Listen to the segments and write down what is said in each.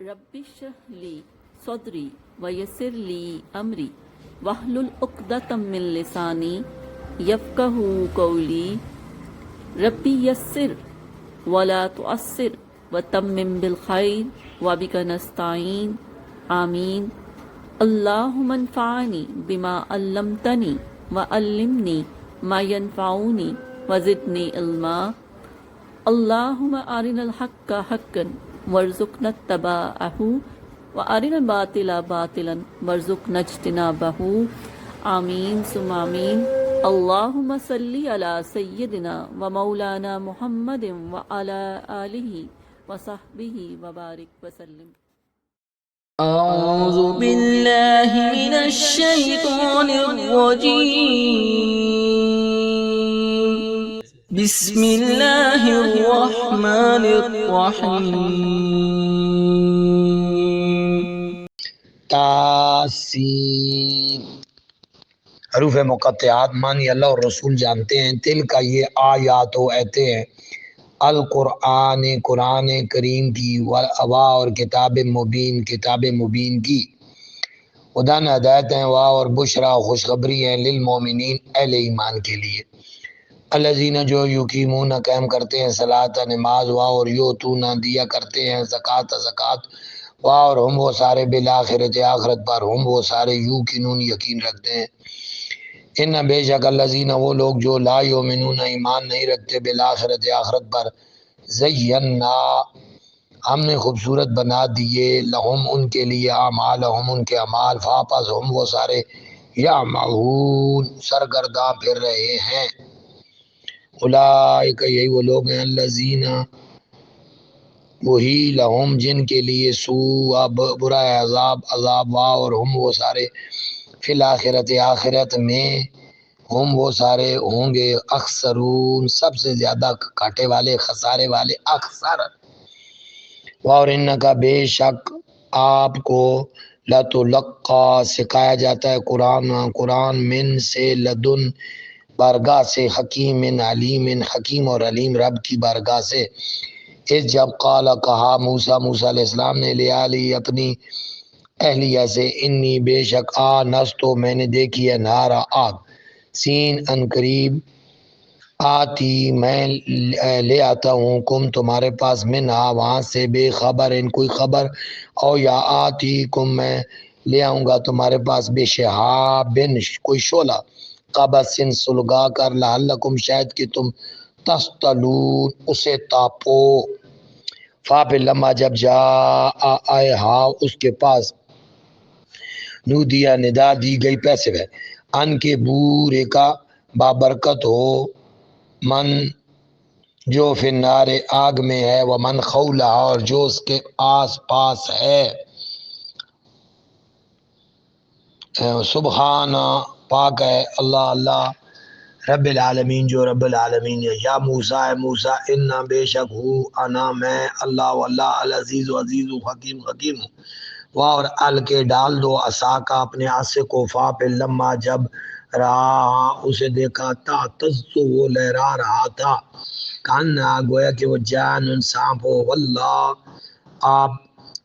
رب اشرح لی صدری ویسر لی امری واحلل عقدۃ من لسانی یفقہوا قولی ربی یسر ولا تعسر وتمم بالخیر وبک نستعین آمین اللہم انفعنی بما علمتنی وعلمنی ما ینفعنی وزدنی علما اللہم ارنا الحق حقا وارزقنا اتباعہ وارنا الباطل باطلا وارزقنا اجتنابہ آمین ثم آمین اللہم صلی علی سیدنا و مولانا محمد وعلی آلہ وصحبہ وبارک وسلم۔ أعوذ بالله من الشيطان الرجيم بسم الله الرحمن الرحيم تاسین حروف مقطعات معنی اللہ اور رسول جانتے ہیں۔ تل کا یہ آیات و ایتے ہیں القرآن قرآن کریم کی، والابا اور کتاب مبین کتاب مبین کی، ہدن ہدایت ہیں، وا اور بشرا خوشخبری ہیں للمومنین اہل ایمان کے لیے، الذین جو یقیمون قائم کرتے ہیں صلاۃ نماز، وا اور یؤتون دیا کرتے ہیں زکوٰۃ زکوٰۃ، وا اور ہم وہ سارے بالآخرت آخرت پر، ہم وہ سارے یوقنون یقین رکھتے ہیں، ان بے شک الذین وہ لوگ جو لا یؤمنون ایمان نہیں رکھتے بالآخرت آخرت پر، زینا ہم نے خوبصورت بنا دیے لہم ان کے لیے اعمالہم ان کے اعمال، فاپس ہم وہ سارے یعمہون سرگرداں پھر رہے ہیں، اولئک یہی وہ لوگ ہیں الذین وہی لہم جن کے لیے سوء برا عذاب عذاب، وا اور ہم وہ سارے فی الآخرت آخرت میں ہم وہ سارے ہوں گے اخسرون سب سے زیادہ گھاٹے والے خسارے والے، اخسر اور ان کا بے شک آپ کو لتلقا سکھایا جاتا ہے قرآن من سے لدن بارگاہ سے، حکیم علیم حکیم اور علیم رب کی بارگاہ سے، اس جب قال کہا موسیٰ علیہ السلام نے لعلی اپنی اہلیہ سے، انی بے شک نستو میں نے دیکھی ہے نارا آگ، سین ان قریب آتی میں لے آتا ہوں کم تمہارے پاس منہا وہاں سے بے خبر ان کوئی خبر، او یا آتی کم میں لے آؤں گا تمہارے پاس بے شہاب کوئی شعلہ، قبسن سلگا کر، لعلکم شاید کہ تم تستلون اسے تاپو، فا پھر لما جب جا آئے ہاں اس کے پاس، نو دیا ندا دی گئی پیسے ہے، ان کے بورے کا بابرکت ہو، من جو فی النار آگ میں ہے، وہ من خولہ اور جو اس کے آس پاس ہے، سبحانہ پاک ہے اللہ اللہ رب العالمین جو رب العالمین ہے، یا موسیٰ ہے موسیٰ انا بے شک ہو انا میں اللہ واللہ العزیز و عزیز و حکیم حکیم ہوں، وہ اور ال کے ڈال دو عصا کا اپنے عصے کو، فا پھر لما جب رہا اسے دیکھا تا تزو وہ لہرا رہا تھا، کانا گویا کہ وہ جان سانپ ہو، واللہ آپ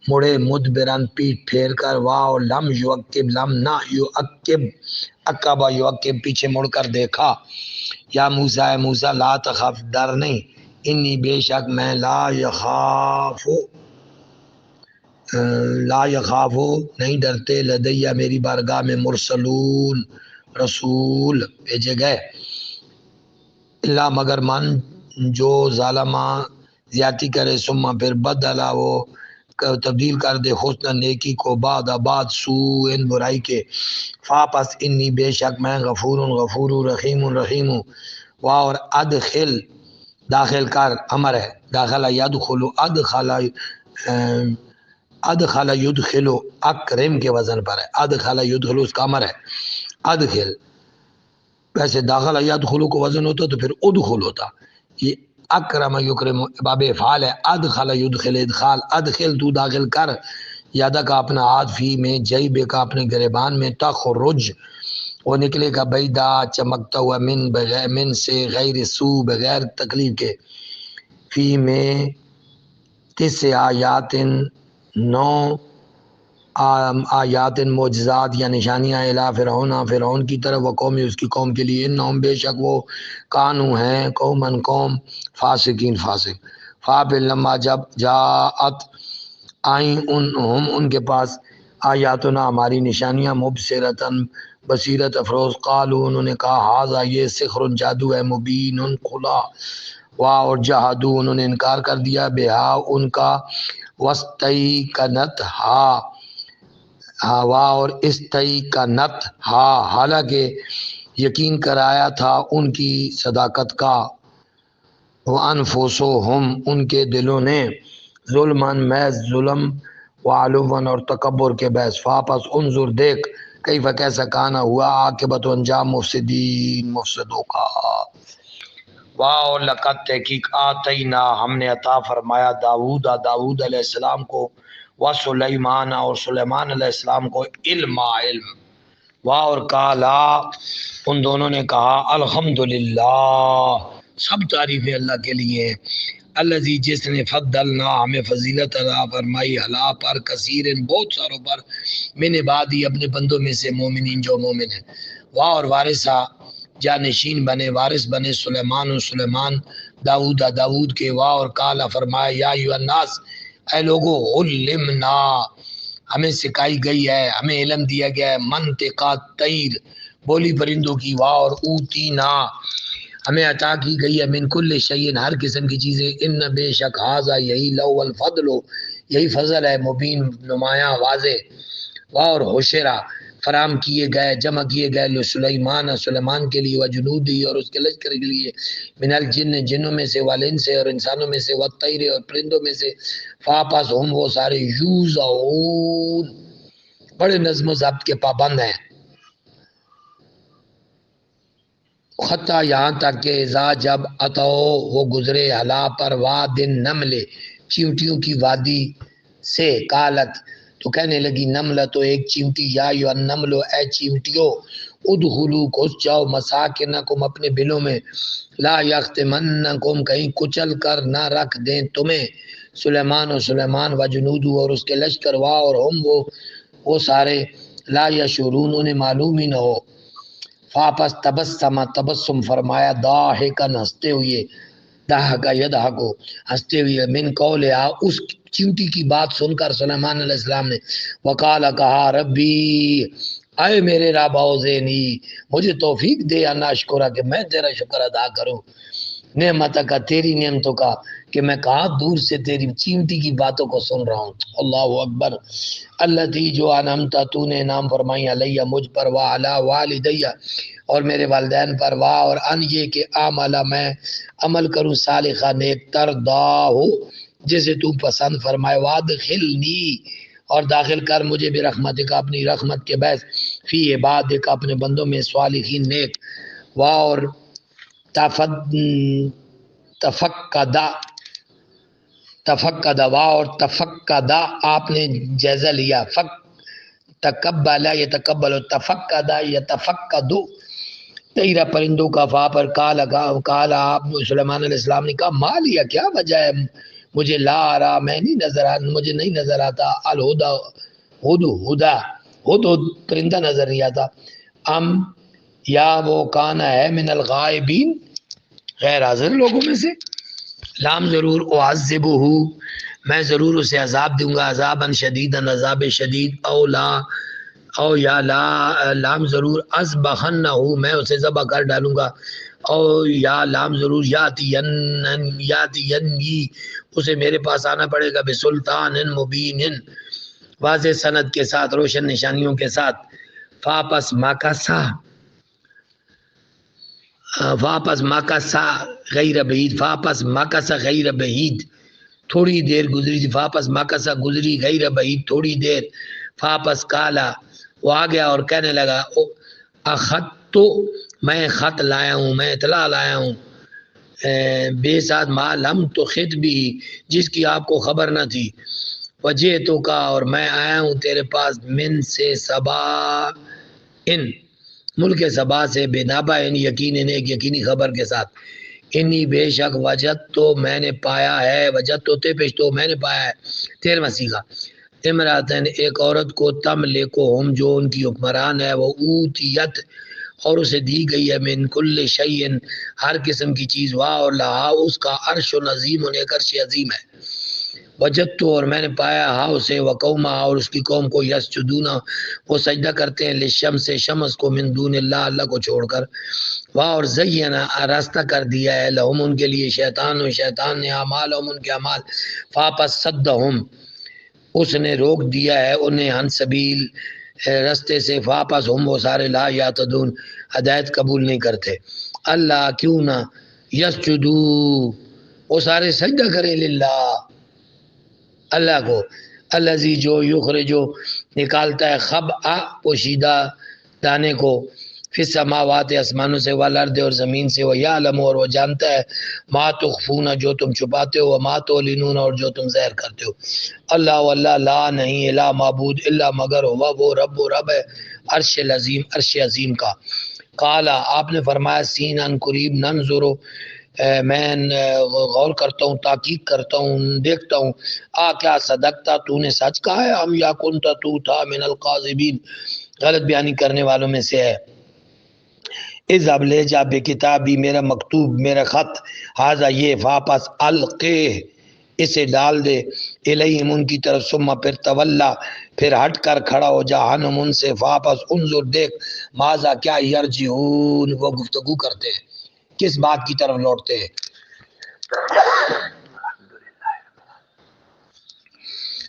مڑے مدبرن پیٹ پھیر کر، واو لم یعقب لم نہ یعقب عقبہ یعقب پیچھے مڑ کر دیکھا، یا موسیٰ موسیٰ لا تخف ڈر نہیں، انی بے شک میں لا یخاف نہیں ڈرتے، لدیہ میری بارگاہ میں مرسلون رسول بھیجے گئے، اللہ مگر من جو ظالمہ زیادتی کرے، ثم پھر بدلا وہ تبدیل کر دے حسن نیکی کو بعد سوء برائی کے، فاپس انی بے شک میں غفور رحیم رحیم ہوں، واہ اور ادخل داخل کر امر ہے، داخل یدخل ادخل یدخل اکرم کے وزن پر ہے، ادخل یدخل اس کا امر ہے، ادخل ویسے داخل یدخل کو وزن ہوتا تو پھر ادخل ہوتا، یہ اکرم یکرم باب افعال ہے، ادخل یدخل ادخال، ادخل تو داخل کر، یادہ کا اپنا ہاتھ فی میں، جیبے کا اپنے گریبان میں، تخرج وہ نکلے گا بیدا چمکتا ہوا، من سے غیر سو بغیر تکلیف کے، فی میں تس آیاتن 9 آیات معجزات یا نشانیاں الی فرعون کی طرف و قوم اس کی قوم کے لیے، انہم بے شک وہ کانو ہیں قوم فاسقین فاسق، فابل لما جب جاءت آئیں ان کے پاس آیاتنا ہماری نشانیاں مبصرتن بصیرت افروز، قالو انہوں نے کہا ہاذا یہ سحر جادو ہے، مبین کھلا، واہ اور جہادو انہوں نے انکار کر دیا، بہا ان کا، وستیقنت ہوا اور استیقنت ہا حالانکہ یقین کرایا تھا ان کی صداقت کا، وانفسہم ان کے دلوں نے، ظلمن محض ظلم، وعلوان اور تکبر کے باعث، فاپس انظر دیکھ کیف کیسا کانا ہوا عاقبت و انجام مفسدوں کا، واہ لقد تحقیق آتینا ہم نے عطا فرمایا داود علیہ السلام کو، و سلیمان اور سلیمان علیہ السلام کو، علم، واہ اور کالا ان دونوں نے کہا الحمدللہ سب تعریفیں اللہ کے لیے، الذی جس نے فضلنا ہمیں فضیلت عطا فرمائی، علا پر کثیر بہت ساروں پر، من عبادی اپنے بندوں میں سے، مومنین جو مومن ہیں، واہ اور وارثہ جانشین بنے، وارث بنے سلیمان داؤد کے، واہ اور کالا فرمایا یا ایھا الناس اے لوگو علمنا ہمیں سکھائی گئی ہے، ہمیں علم دیا گیا ہے، منطقہ طیر بولی پرندوں کی، واہ اور اوتینا ہمیں عطا کی گئی ہے، من کل شیء ہر قسم کی چیزیں، ان بے شک ھذا یہی لو الفضل یہی فضل ہے، مبین نمایاں واضح، واہ اور حشرہ فراہم کیے گئے جمع کیے گئے، سلیمان کے لیے، و جنودی اور اس کے لشکر کے لیے، من الجن جنوں میں سے، والانس سے اور انسانوں میں سے، والطیر اور پرندوں میں سے، فاپس ہم وہ سارے یوزعون بڑے نظم و ضبط کے پابند ہیں، حتیٰ یہاں تک کہ اذا جب اتو وہ گزرے ہلا پر واد نمل چیونٹیوں کی وادی سے، قالت تو کہنے لگی نملہ تو ایک چیونٹی، یا ایھا النمل اے چیونٹیو، ادخلوا گھس جاؤ، مساکنکم اپنے بلوں میں، لا یختمنکم کہیں کچل کر نہ رکھ دیں تمہیں، سلیمان و جنودو اور اس کے لشکر، واہ اور ہم وہ سارے، لا یشعرون انہیں معلوم ہی نہ ہو، فاپس تبسم فرمایا، ضاحکن ہنستے ہوئے، ضحک یضحک ہنستے ہوئے، من قولہا اس چیونٹی کی بات سن کر سلیمان علیہ السلام نے، وقال کہا ربی اے میرے رب اوزعنی مجھے توفیق دے، ان اشکرہ کہ میں تیرا شکر ادا کروں، نعمت کا تیری نعمتوں کا، کہ میں کہاں دور سے تیری چیونٹی کی باتوں کو سن رہا ہوں، اللہ اکبر، التی جو انعمت تو نے انعام فرمائی، علیہ مجھ پر، وعلی والدیہ اور میرے والدین پر، واہ اور ان یہ کہ اعمل میں عمل کروں، صالحہ نیک، ترضاہ جسے تو پسند فرمائے، وادخلنی اور داخل کر مجھے برحمتک اپنی رحمت کے باعث، فی عبادک اپنے بندوں میں، صالحین نیک، واہ اور تفقد واہ اور تفقد آپ نے جائزہ لیا، تقبل یتقبل، تفقد یتفقد تیرا پرندوں کا، فا پر کالا آپ سلیمان علیہ السلام نے کہا ما لیا کیا وجہ ہے مجھے، لا ارا میں نہیں نظر مجھے نہیں نظر آتا، ہد پرندہ نظر نہیں آتا، ام یا وہ کانا ہے، من الغائبین غیر حاضر لوگوں میں سے، لام ضرور اعذبہ میں ضرور اسے عذاب دوں گا، عذابا شدیدا عذاب شدید، او یا لا لام ضرور اذبحنہ میں اسے ذبح کر ڈالوں گا، او یا لام ضرور یاتینی اسے میرے پاس آنا پڑے گا، بسلطان مبین واضح سند کے ساتھ، روشن نشانیوں کے ساتھ، فاپس مکسا غیر بعید تھوڑی دیر گزری تھی، فاپس مکسا گزری، غیر بعید تھوڑی دیر، فاپس کالا وہ آ گیا اور کہنے لگا، اخط تو میں خط لایا ہوں، میں اطلاع لایا ہوں، بے ساتھ ما لم تو خط بھی جس کی آپ کو خبر نہ تھی، وجہ تو کا اور میں آیا ہوں تیرے پاس، من سے سبا ان ملک سبا سے، بنابا ان یقین ایک یقینی خبر کے ساتھ، انی بے شک وجد تو میں نے پایا ہے، وجد تو تے پیش تو میں نے پایا ہے، 13واں صیغہ، امراتین ایک عورت کو تم لے کو ہم جو ان کی حکمران ہے، وہ اوتیت اور اسے دی گئی ہے من کل شیئن ہر قسم کی چیز، واہ اور لہا اس کا عرش عظیم ایک عرش عظیم ہے، وجدت اور میں نے پایا ہا اسے وقوما اور اس کی قوم کو یسجدون وہ سجدہ کرتے ہیں للشمس شمس کو من دون اللہ اللہ کو چھوڑ کر، واہ اور زینا راستہ کر دیا ہے لہم ان کے لیے شیطان و شیطان نے اعمالہم ان کے اعمال فاپس صدہم اس نے روک دیا ہے انہیں ہن سبیل رستے سے، واپس ہم وہ سارے لا یاتدون ہدایت قبول نہیں کرتے، اللہ کیوں نہ یسجدو وہ سارے سجدہ کریں للہ اللہ کو، الذی جو یخرجو نکالتا ہے خبأ پوشیدہ دانے کو فی السماوات آسمانوں سے والارض اور زمین سے، ویعلم اور وہ جانتا ہے ما تخفون جو تم چھپاتے ہو وما تعلنون اور جو تم ظاہر کرتے ہو، اللہ واللہ لا نہیں الہ معبود الا مگر ہوا وہ رب و رب ہے عرش العظیم عرش عظیم کا، قال آپ نے فرمایا سین ان قریب ننظرو میں غور کرتا ہوں تحقیق کرتا ہوں دیکھتا ہوں کیا صدقتا تو نے سچ کہا ہے ہم یا کنتا تو تھا من القاذبین غلط بیانی کرنے والوں میں سے ہے، اذهب لے جا بے کتابی میرا مکتوب میرا خط حاضہ یہ واپس القے اسے ڈال دے الیہم ان کی طرف ثم پھر تولا پھر ہٹ کر کھڑا ہو جا عنہم ان سے واپس انظر دیکھ ماذا کیا یرجعون وہ گفتگو کرتے ہیں کس بات کی طرف لوٹتے ہیں،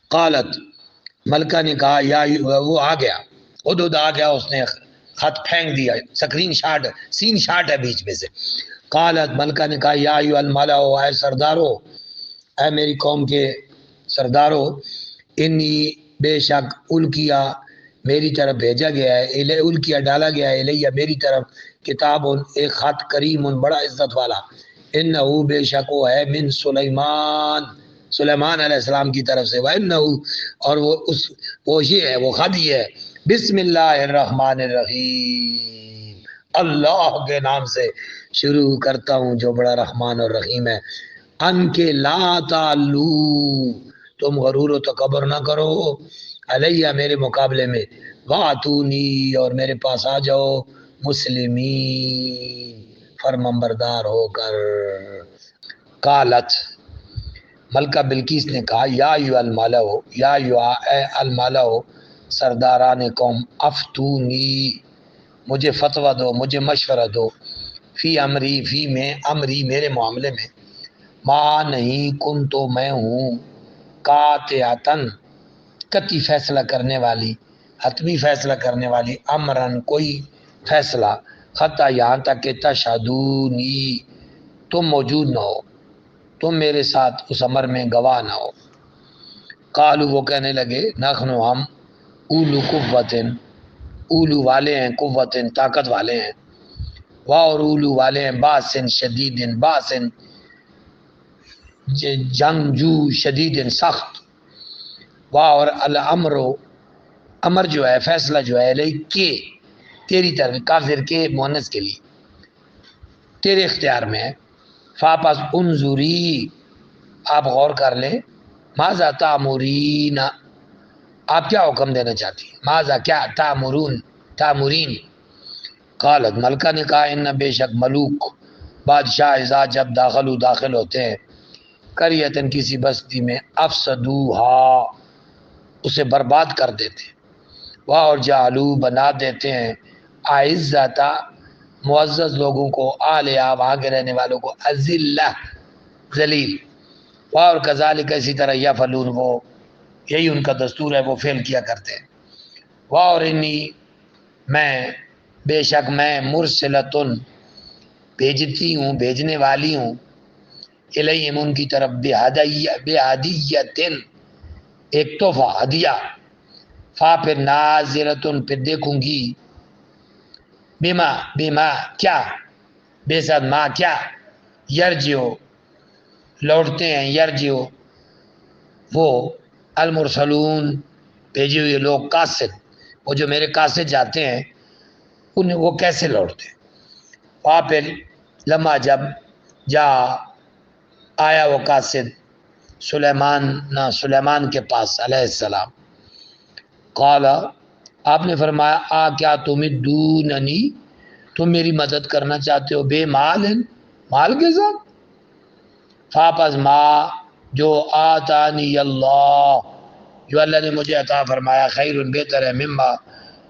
قالت ملکہ نے کہا یا وہ آ گیا حدود آ گیا اس نے خط پھینک دیا سکرین شاٹ سین شاٹ ہے بیچ میں سے، قالت ملکہ نے کہا یا ایھا الملأ اے سردارو اے میری قوم کے سردارو انی بے شک الکیا میری طرف بھیجا گیا ہے الکیا ڈالا گیا ہے الیہ میری طرف کتاب ایک خط کریم بڑا عزت والا، انہو بے شک وہ ہے من سلیمان سلیمان علیہ السلام کی طرف سے، وَإِنَّهُ اور وہ یہ ہے وہ خط یہ ہے بسم اللہ الرحمن الرحیم اللہ کے نام سے شروع کرتا ہوں جو بڑا رحمان اور رحیم ہے، ان کے لا تعلو تم غرور و تکبر نہ کرو علیہ میرے مقابلے میں، واتونی اور میرے پاس آ جاؤ مسلمین فرمانبردار ہو کر، قالت ملکہ بلقیس نے کہا یا ایھا الملأ یا ایھا اے الملأ سرداران قوم افتونی مجھے فتویٰ دو مجھے مشورہ دو فی امری فی میں امری میرے معاملے میں، ما نہیں کن تو میں ہوں قاطعتن قطعی فیصلہ کرنے والی حتمی فیصلہ کرنے والی امرن کوئی فیصلہ حتی یہاں تک کہ تشہدونی تم موجود نہ ہو تم میرے ساتھ اس امر میں گواہ نہ ہو، قالو وہ کہنے لگے نحن ہم اولو قوتن اولو والے ہیں قوتن طاقت والے ہیں، اور اولو والے ہیں باسن شدیدن باسن جنگجو شدیدن سخت، اور الامر امر جو ہے فیصلہ جو ہے کہ تیری طرف کافر کے مؤنث کے لیے تیرے اختیار میں ہے، فاپس انظری آپ غور کر لیں ماذا تامرین آپ کیا حکم دینا چاہتی ہیں، ماذا کیا تامرین، قالت ملکہ نے کہا ان بے شک ملوک بادشاہ اذا جب داخل ہوتے ہیں قریتن کسی بستی میں افسدوہا اسے برباد کر دیتے ہیں، اور جعلو بنا دیتے ہیں اعزتا معزز لوگوں کو اعلیٰ وہاں کے رہنے والوں کو اذلہ ذلیل، اور کذالک اسی طرح یفعلون وہ یہی ان کا دستور ہے وہ فعل کیا کرتے ہیں، اور انی میں بے شک میں مرسلتن بھیجتی ہوں بھیجنے والی ہوں الیہم ان کی طرف بہدیتن ایک تحفہ ہدیہ، فا پھر ناظرتن پھر دیکھوں گی بما کیا بے ساتھ ما کیا یرجو لوٹتے ہیں یرجو وہ المرسلون بھیجے ہوئے لوگ قاصد وہ جو میرے قاصد جاتے ہیں انہیں وہ کیسے لوٹتے ہیں، وہاں پھر لمحہ جب جا آیا وہ قاصد سلیمان کے پاس علیہ السلام، قال آپ نے فرمایا آ کیا تمدوننی تم میری مدد کرنا چاہتے ہو بے مال مال کے ساتھ فاپس ما جو آتانی اللہ جو اللہ نے مجھے عطا فرمایا خیر بہتر ہے مما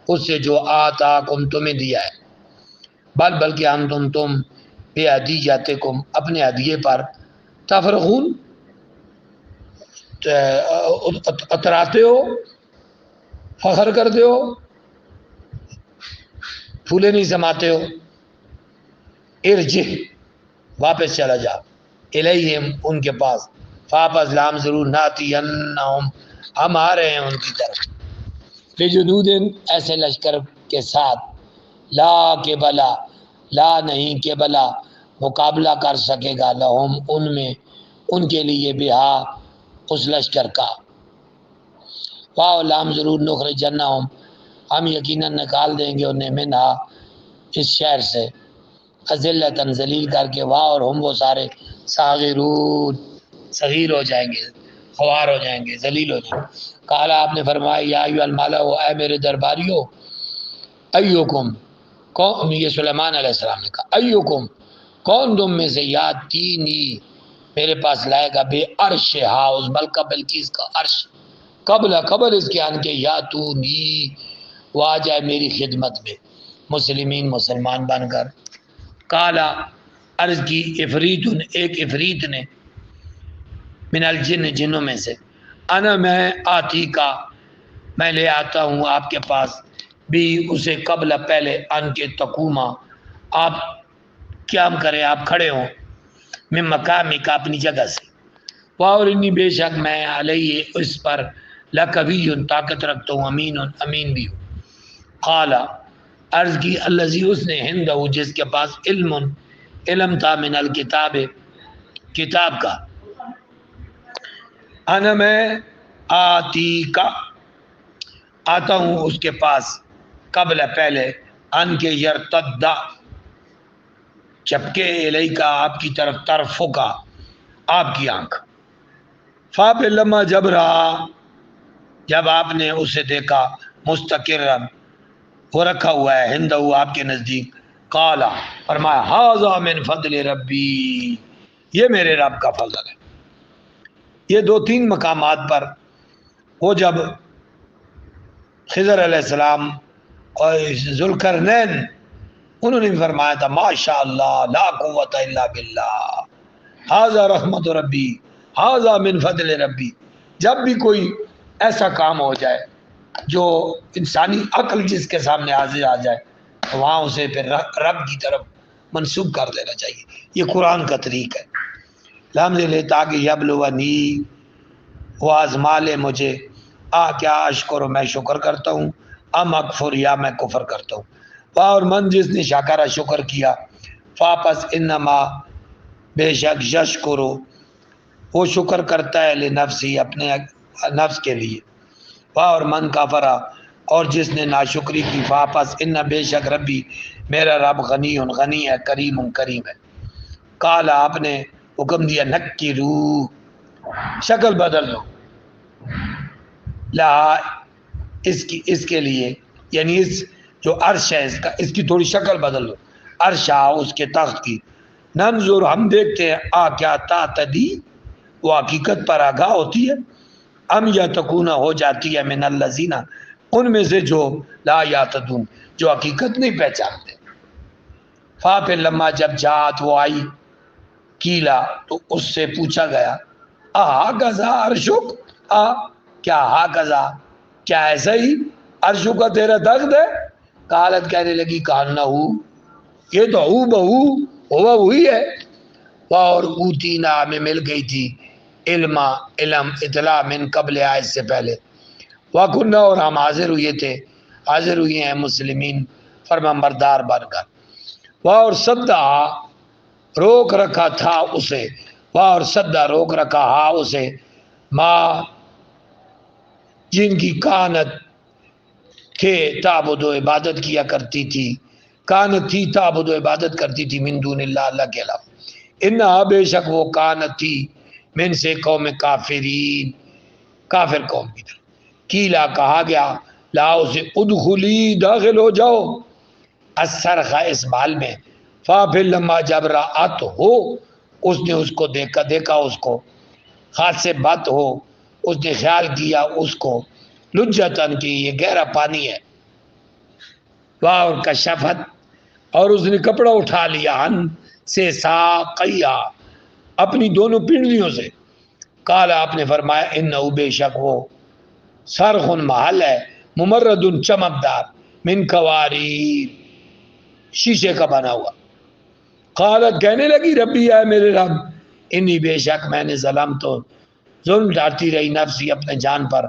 اس سے جو آتاکم تمہیں دیا ہے بلکہ ہم تم بے ہدیتکم اپنے ہدیے پر تفرخون اتراتے ہو فخر کرتے ہو پھولے نہیں سماتے ہو ارجع واپس چلا جا الیہم ان کے پاس فاپس لام ضرور ناتینہم ہم آ رہے ہیں ان کی طرف بجنود ایسے لشکر کے ساتھ لا کے بلا لا نہیں کے بلا مقابلہ کر سکے گا لہم ان میں ان کے لیے بہا اس لشکر کا واو لام ضرور نخرجنہم ہم یقیناً نکال دیں گے انہیں منہا اس شہر سے اذلتاً ذلیل کر کے واہ اور ہم وہ سارے صاغرون صغیر ہو جائیں گے خوار ہو جائیں گے ذلیل ہو جائیں گے کالا آپ نے فرمایا یا ایھا الملأ اے میرے درباریو ایکم کون یہ سلیمان علیہ السلام نے کہا ایکم کون تم میں سے یاتینی میرے پاس لائے گا بے عرش ہاؤس ملکہ بلقیس کا عرش قبل اس کے آن کے یاتونی وہ آ جائے میری خدمت میں مسلمین مسلمان بن کر کالا عرض کی ایک افریت نے من الجن جنوں میں سے انا میں آتی کا میں لے آتا ہوں آپ کے پاس بھی اسے قبل پہلے ان کے تقوما آپ قیام کریں آپ کھڑے ہوں میں مقامی کا اپنی جگہ سے اور انی بے شک میں علیہ اس پر لقوی طاقت رکھتا ہوں امین بھی ہوں قال عرض کی الذی اس نے ہندہ جس کے پاس علم تھا من الکتاب کتاب کا انا میں آتی کا آتا ہوں اس کے پاس قبل پہلے ان کے یرتدہ چپکے الیکا کا آپ کی طرف طرفوں کا آپ کی آنکھ فاپ لما جب رہا جب آپ نے اسے دیکھا مستقرن وہ رکھا ہوا ہے ہندہ آپ کے نزدیک قالا فرمایا ھذا من فضل ربی یہ میرے رب کا فضل ہے یہ 2-3 مقامات پر وہ جب خضر علیہ السلام اور ذوالقرنین انہوں نے بھی فرمایا تھا ماشاء اللہ لا قوت الا باللہ ھذا رحمت ربی ھذا من فضل ربی جب بھی کوئی ایسا کام ہو جائے جو انسانی عقل جس کے سامنے حاضر آ جائے تو وہاں اسے پھر رب کی طرف منسوب کر دینا چاہیے یہ قرآن کا طریق ہے لامز لے تاکہ یبلونی وہ آزما لے مجھے کیا اشکر میں شکر کرتا ہوں ام اکفر یا میں کفر کرتا ہوں اور من جس نے شاکرہ شکر کیا فاپس انما بے شک یشکرو وہ شکر کرتا ہے لنفسی اپنے نفس کے لیے اور من کافرا اور جس نے ناشکری کی واپس ان بے شک ربی میرا رب غنی ہے کریم ہے کالا آپ نے حکم دیا نکی روح شکل بدل دو لا اس کے لیے یعنی اس جو عرش ہے اس کی تھوڑی شکل بدل دو عرش اس کے تخت کی ننظر ہم دیکھتے ہیں کیا تعتدی وہ حقیقت پر آگاہ ہوتی ہے ام یا تکونہ ہو جاتی ہے من الذین ان میں سے جو لا یعتدون جو حقیقت نہیں پہچانتے پھر لما جب جات وہ آئی کیلا تو اس سے پوچھا گیا ہاکذا عرشک کیا ہاکذا کیا ایسا ہی عرشک کا تیرا تخت ہے قالت کہنے لگی کانہ یہ تو ہوا وہی ہے اور اوتینا میں مل گئی تھی علم اطلاع من قبل آئے سے پہلے وَكُنَّا اور ہم حاضر ہوئے ہیں مسلمین فرما بردار بن کر اور صدہ روک رکھا تھا اسے اور صدہ روک رکھا اسے ماں جن کی کانت تھے تعبد و عبادت کیا کرتی تھی کانت تھی تعبد و عبادت کرتی تھی من دون اللہ کے علاوہ انہا بے شک وہ کانت تھی من سے قوم کافرین کافر قوم کی طرف کیلا کہا گیا لاؤ سے ادخلی داخل ہو جاؤ الصرخ اس بال میں، فا پھر لما جب رات ہو اس نے اس کو دیکھا اس کو، خاص سے بات ہو اس نے خیال کیا اس کو، لجتن کی یہ گہرا پانی ہے، واہ اور کشفت اور اس نے کپڑا اٹھا لیا، ان سے ساقیا اپنی دونوں پنڈلیوں سے، کالا آپ نے فرمایا انہو بے شک وہ سرخن محل ہے، ممرد چمکدار، من قواریر شیشے کا بنا ہوا، قالت کہنے لگی ربی ہے میرے رب، انی بے شک میں نے ظلم تو ظلم ڈالتی رہی نفسی اپنے جان پر،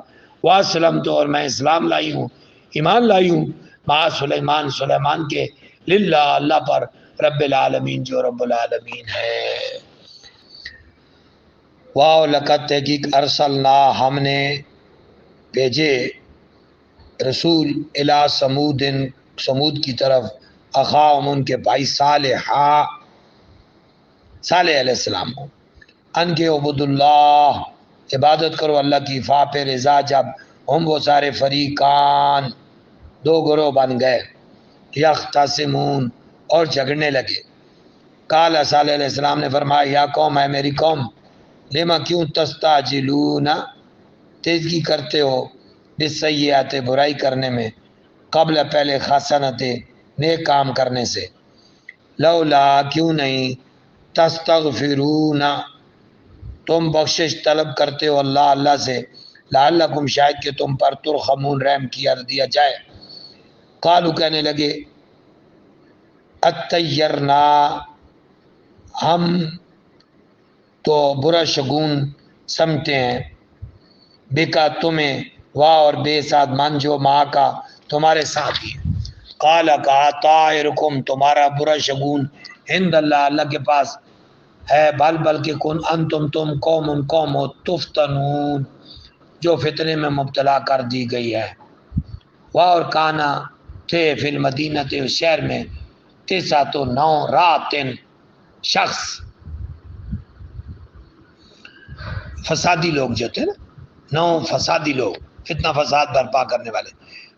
واسلم تو اور میں اسلام لائی ہوں، ایمان لائی ہوں، مع سلیمان کے، للہ اللہ پر، رب العالمین جو رب العالمین ہے۔ واو لقد تحقیق ارسلنا ہم نے بھیجے رسول الی سمود کی طرف، اخاہم ان کے بھائی صالح علیہ السلام کو، ان کے عبد اللہ عبادت کرو اللہ کی، فا پھر ازا جب ہم وہ سارے فریقان دو گروہ بن گئے، یختصمون اور جھگڑنے لگے، قال صالح علیہ السلام نے فرمایا یا قوم ہے میری قوم، لما کیوں تستعجلون تیزی کرتے ہو، بالسیئات برائی کرنے میں، قبل پہلے حسنت نیک کام کرنے سے، لولا کیوں نہیں، تستغفرون تم بخشش طلب کرتے ہو اللہ سے، لعلکم شاید کہ تم پر ترحمون رحم کیا دیا جائے، قالو کہنے لگے اطیرنا ہم تو برا شگون سمجھتے ہیں، بکا تمہیں، واہ اور بے ساتھ من جو ماں کا تمہارے ساتھ ہی، قال کہا طائرکم تمہارا برا شگون عند اللہ اللہ کے پاس ہے، بلکہ کن انتم تم قوم ہو تفتنون جو فتنے میں مبتلا کر دی گئی ہے، واہ اور کانا تھے فی المدینہ تھے اس شہر میں، تسعۃ و 9 راتن شخص، فسادی لوگ جو تھے نا، 9 فسادی لوگ، فتنہ فساد برپا کرنے والے،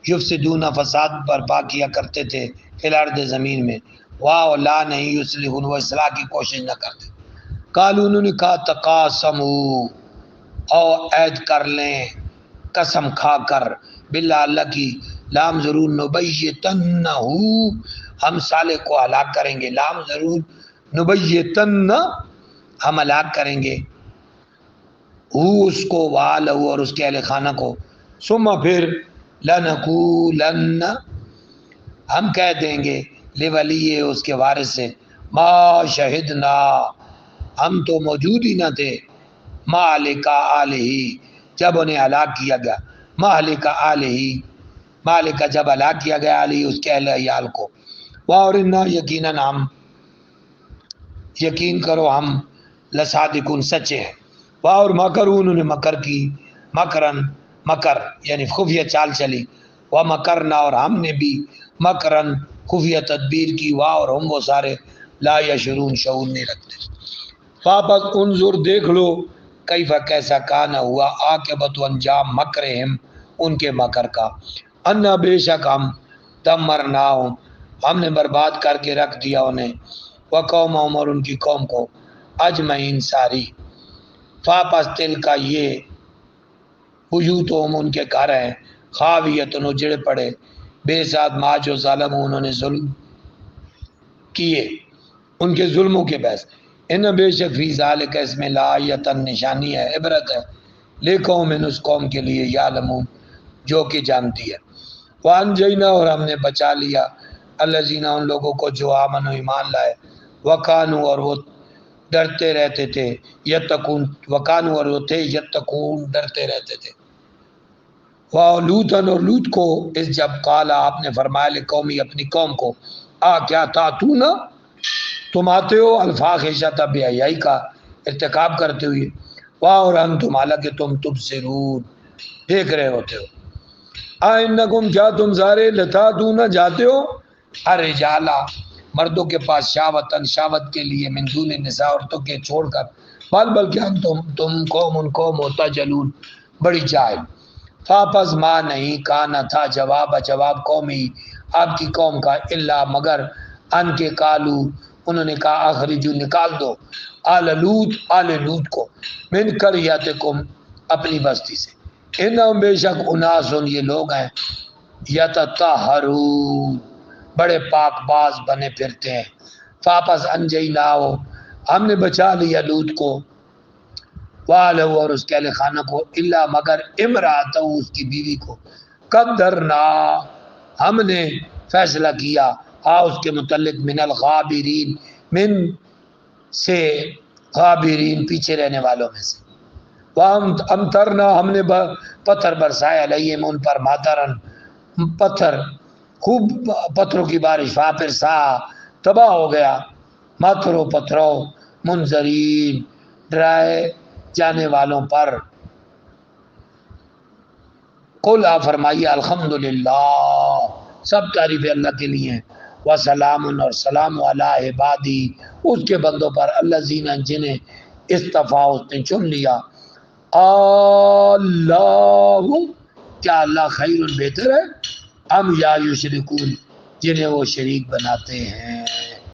یفسدون فساد برپا کیا کرتے تھے فی الارض زمین میں، واہ لا نہیں یصلحون وہ اصلاح کی کوشش نہ کرتے، قالوا انہوں نے کہا تقاسموا اور عہد کر لیں قسم کھا کر، باللہ اللہ کی، لام ضرور نبیتنہ ہم صالح کو ہلاک کریں گے، لام ضرور نبیتنہ ہم ہلاک کریں گے، اس کو والہ اور اس کے اہل خانہ کو، ثم پھر لنقولن ہم کہہ دیں گے، لولی اس کے وارث سے، ما شہدنا ہم تو موجود ہی نہ تھے، مالک آلہ جب انہیں ہلاک کیا گیا، مالک آلہ مالک جب ہلاک کیا گیا علی اس کے اہل عیال کو، اور یقیناً ہم یقین کرو ہم لصادقون سچے ہیں، اور مکروا انہوں نے مکر کی، مکر یعنی خفیہ چال چلی، ومکرنا اور ہم نے بھی مکرن خفیہ تدبیر کی، اور ہم وہ سارے لا یشعرون شعور نہیں رکھتے، واپس انظر دیکھ لو کیفا کیسا کانا ہوا عاقبت و انجام مکرہم ان کے مکر کا، انا بے شک ہم دمرناہم ہم نے برباد کر کے رکھ دیا انہیں، وقومہم اور ان کی قوم کو، اجمعین ساری، فاپس تل کا یہ بیوتہم ان کے گھر ہیں، خاویتن اجڑ پڑے، بے ساتھ ما جو ظالم انہوں نے ظلم کیے ان کے ظلموں کے باعث، ان بے شک فی ذالک اس میں لآیتن نشانی ہے عبرت ہے، لقوم اس قوم کے لیے یعلمون جو کہ جانتی ہے، وانجینا اور ہم نے بچا لیا الذین ان لوگوں کو جو آمن و ایمان لائے، وکانو اور وہ ڈرتے رہتے تھے، یتقون وکانو اور وہ تھے یتقون ڈرتے رہتے تھے، لوطن اور لوط کو اس جب قالا آپ نے فرمایا لقومی اپنی قوم کو، کیا تاتون تم آتے ہو الفاحشۃ بے حیائی کا ارتکاب کرتے ہوئے، اور انتم حالانکہ تم تبصرون دیکھ رہے ہوتے ہو، انکم کیا تم سارے لتاتون جاتے ہو الرجالا مردوں کے پاس، شاوتن شاوت کے لیے، من دون النساء عورتوں کے چھوڑ کر، بلکہ تم قوم ہوتا جلون بڑی جاہل، فاپس ماں نہیں کانا تھا جواب قومی آپ کی قوم کا الا مگر ان کے کالو انہوں نے کہا اخرجو نکال دو آل لوط کو من قریتکم اپنی بستی سے انہم بے شک اناسن یہ لوگ ہیں یتطہرون بڑے پاک باز بنے پھرتے ہیں فاپس انجیناہو ہم نے بچا لیا لوط کو والہ اور اس کے اہل خانہ کو الا مگر امراتہ اس کی بیوی کو قدرنا ہم نے فیصلہ کیا اس کے متعلق من الغابرین من سے غابرین پیچھے رہنے والوں میں سے امطرنا ہم نے پتھر برسایا علیہم ان پر ماترن پتھر خوب پتھروں کی بارش پھر سا تباہ ہو گیا ماترو پتھروں منظرین ڈرائے جانے والوں پر قل فرمائیے الحمدللہ سب تعریف اللہ کے لیے وسلام اور سلام علی عبادی اس کے بندوں پر الذین جنہیں استفا اس نے چن لیا اللہ کیا اللہ خیر بہتر ہے ام یا یشرکون جنہیں وہ شریک بناتے ہیں